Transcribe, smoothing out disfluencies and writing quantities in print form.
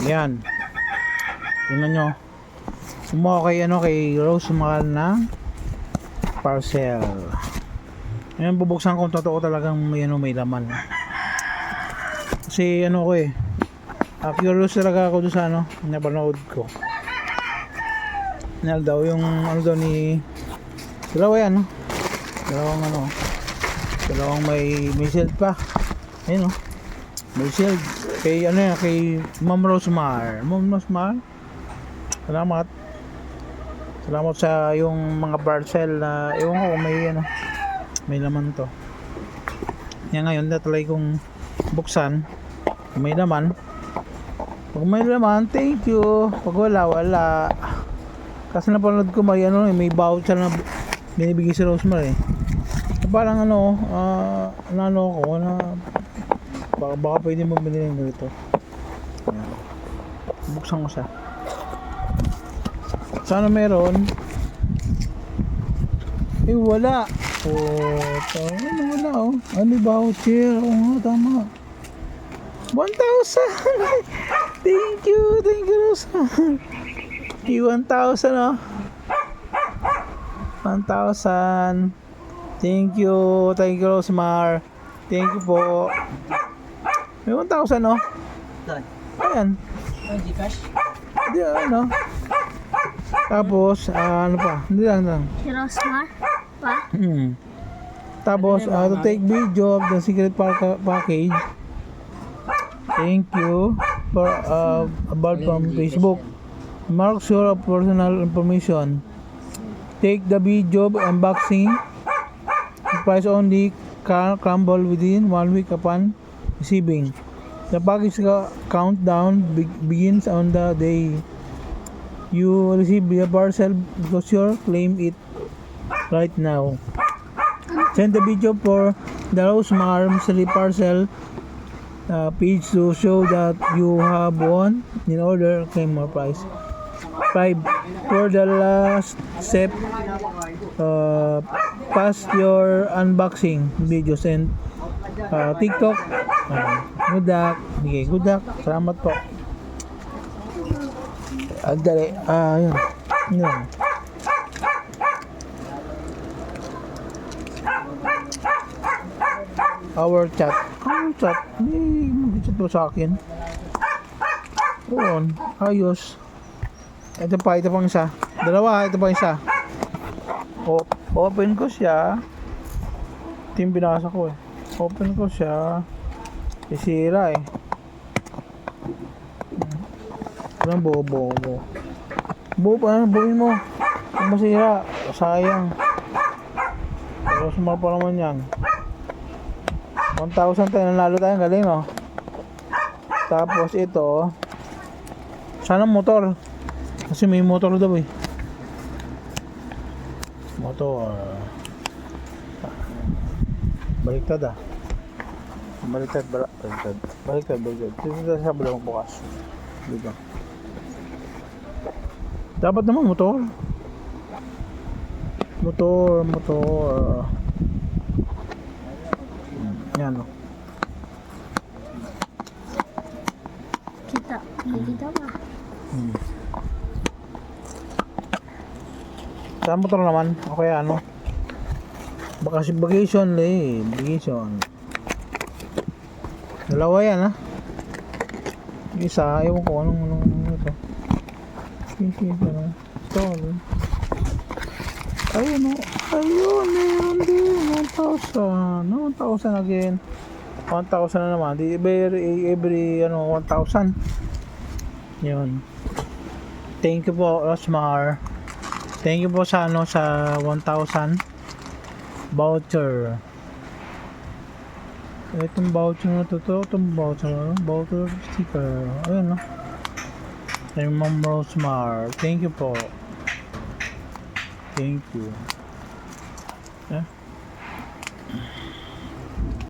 Yan. Tingnan nyo. Kumuha kay Rose Mahal ng parcel. Ayan, bubuksan ko totoo talagang may laman. Kasi ko curious talaga ako doon sa napanood ko. Nal daw yung daw ni dalawa yan, dalawang may shield pa. Ayun may shield kay kay Ma'am Rosemar. Salamat sa yung mga parcel na ewan ko may laman to. Yan ngayon na-try kong buksan. Kung may laman, thank you. Pag wala. Kasi napanood ko may voucher na binibigay si Rosemar parang baka pwede mo bilhin ng ganito. Ayan. Buksan ko siya. Sana meron. Wala. Wala Ano voucher? Tama. 1,000. Thank you Rosemar. 1,000 1,000. Thank you Rosemar. Thank you po. May 1,000 Ayan. Hindi Tapos pa? Hindi lang. Si Rosemar pa? Tapos to take video of the secret package. Thank you for about from Facebook. Mark sure of personal information. Take the video unboxing. Price only crumble within 1 week upon receiving. The package countdown begins on the day you receive the parcel. Brochure, claim it right now. Send the video for the Rosemar mystery parcel page to show that you have won. In order, claim more price. 5. For the last step, pass your unboxing videos and TikTok. Good luck. Okay, good luck. Salamat po. Agdali. Yun. Our chat. Mag-chat po sa akin. Doon. Ayos. Ito pang isa. Dalawa, ito pang isa. Open ko siya. Ito yung binasa ko Open ko siya. Isira Anong bobo mo? Buuin mo. Kung masira, sayang. Pero sumapa pa naman yan. 1,000 tayo. Nanalo tayo. Galing Tapos ito. Sana motor. Kasi may motor daw motor. Baliktad baliktad dito sa balong bukas dito. Dapat naman motor yan Kita ba? Sa motor naman okay vacation dalawa yan isa ewan ko anong ito ayun meron din 1,000 1,000 again 1,000 na naman every 1,000 yun. Thank you po Rosemar. Thank you po sa sa 1,000 voucher. Itong voucher na itong voucher sticker. Ayun kay Ma'am Rosemar. Thank you po. Thank you.